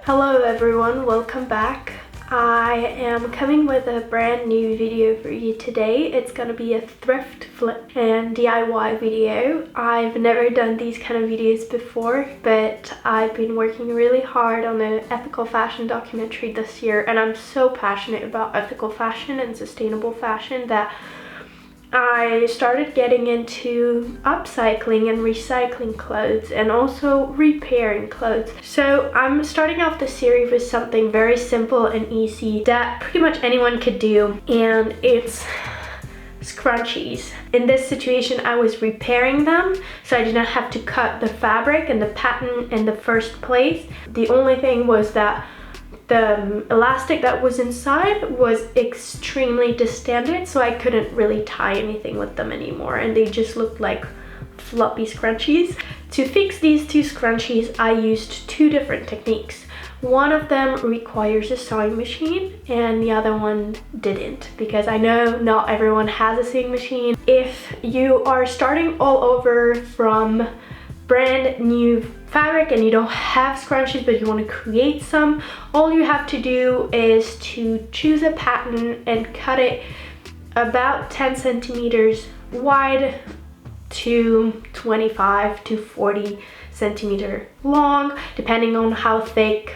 Hello everyone, welcome back. I am coming with a brand new video for you today. It's gonna be a thrift, flip and DIY video. I've never done these kind of videos before, but I've been working really hard on an ethical fashion documentary this year, and I'm so passionate about ethical fashion and sustainable fashion that I started getting into upcycling and recycling clothes and also repairing clothes. So I'm starting off the series with something very simple and easy that pretty much anyone could do, and it's scrunchies. In this situation, I was repairing them, so I did not have to cut the fabric and the pattern in the first place. The only thing was that the elastic that was inside was extremely distended, so I couldn't really tie anything with them anymore, and they just looked like floppy scrunchies. To fix these two scrunchies, I used two different techniques. One of them requires a sewing machine and the other one didn't, because I know not everyone has a sewing machine. If you are starting all over from brand new fabric and you don't have scrunchies but you want to create some, all you have to do is to choose a pattern and cut it about 10 centimeters wide to 25 to 40 centimeter long, depending on how thick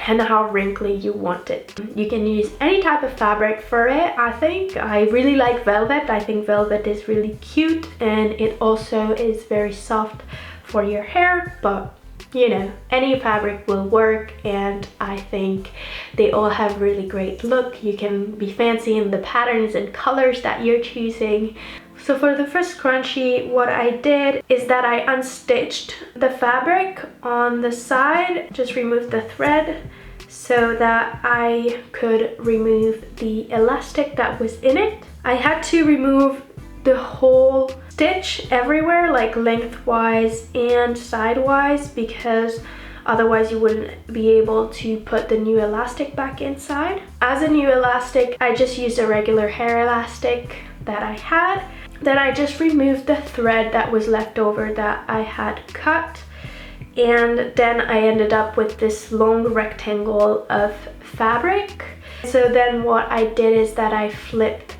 and how wrinkly you want it. You can use any type of fabric for it. I really like velvet. I think velvet is really cute, and it also is very soft for your hair, but you know, any fabric will work, and I think they all have really great look. You can be fancy in the patterns and colors that you're choosing. So for the first scrunchie, what I did is that I unstitched the fabric on the side, just removed the thread so that I could remove the elastic that was in it. I had to remove the whole stitch everywhere, like lengthwise and sidewise, because otherwise you wouldn't be able to put the new elastic back inside. As a new elastic, I just used a regular hair elastic that I had. Then I just removed the thread that was left over that I had cut, and then I ended up with this long rectangle of fabric. So then what I did is that I flipped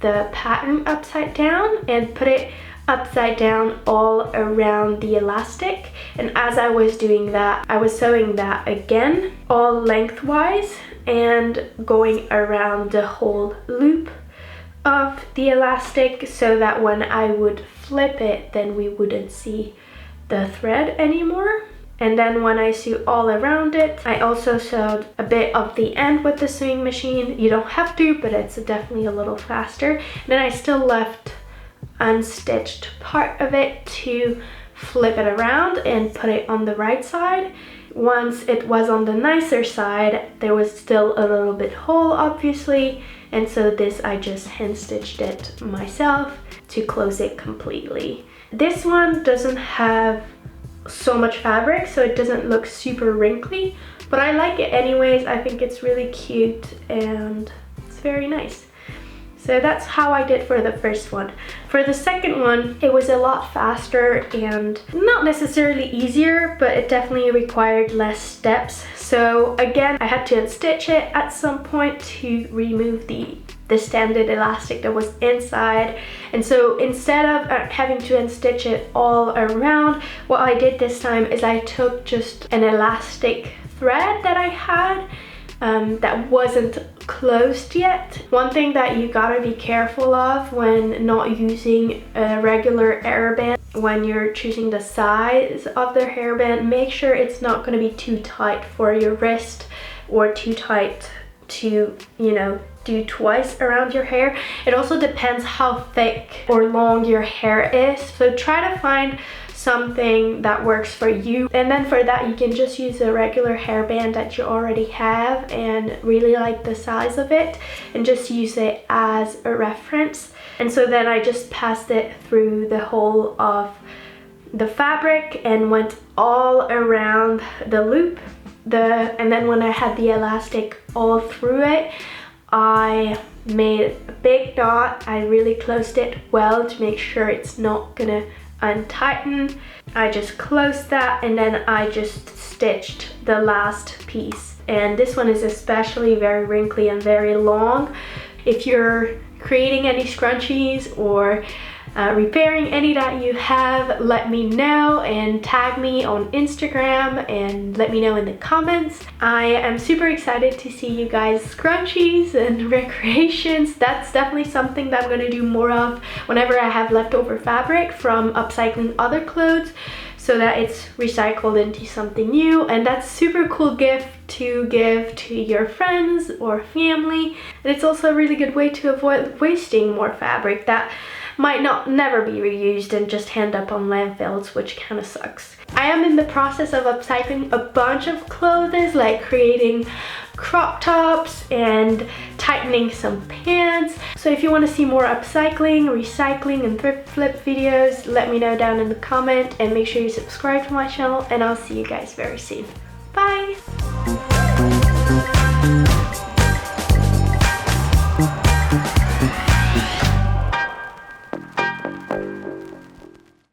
the pattern upside down and put it upside down all around the elastic, and as I was doing that, I was sewing that again all lengthwise and going around the whole loop of the elastic, so that when I would flip it, then we wouldn't see the thread anymore. And then when I sew all around it, I also sewed a bit of the end with the sewing machine. You don't have to, but it's definitely a little faster. And then I still left unstitched part of it to flip it around and put it on the right side. Once it was on the nicer side, there was still a little bit hole, obviously, and so this I just hand stitched it myself to close it completely. This one doesn't have so much fabric, so it doesn't look super wrinkly, but I like it anyways. I think it's really cute and it's very nice. So that's how I did for the first one. For the second one, it was a lot faster and not necessarily easier, but it definitely required less steps. So again, I had to unstitch it at some point to remove the standard elastic that was inside. And so instead of having to unstitch it all around, what I did this time is I took just an elastic thread that I had that wasn't closed yet. One thing that you gotta be careful of when not using a regular hairband, when you're choosing the size of the hairband, make sure it's not gonna be too tight for your wrist or too tight to, you know, do twice around your hair. It also depends how thick or long your hair is, so try to find something that works for you, and then for that you can just use a regular hairband that you already have and really like the size of it, and just use it as a reference. And so then I just passed it through the whole of the fabric and went all around the loop, and then when I had the elastic all through it, I made a big knot. I really closed it well to make sure it's not gonna untighten. I just closed that and then I just stitched the last piece. And this one is especially very wrinkly and very long. If you're creating any scrunchies or repairing any that you have, let me know and tag me on Instagram and let me know in the comments. I am super excited to see you guys scrunchies and recreations. That's definitely something that I'm going to do more of whenever I have leftover fabric from upcycling other clothes, so that it's recycled into something new. And that's super cool gift to give to your friends or family. And it's also a really good way to avoid wasting more fabric that might never be reused and just end up on landfills, which kind of sucks. I am in the process of upcycling a bunch of clothes, like creating crop tops and tightening some pants. So if you want to see more upcycling, recycling, and thrift flip videos, let me know down in the comment, and make sure you subscribe to my channel, and I'll see you guys very soon. Bye!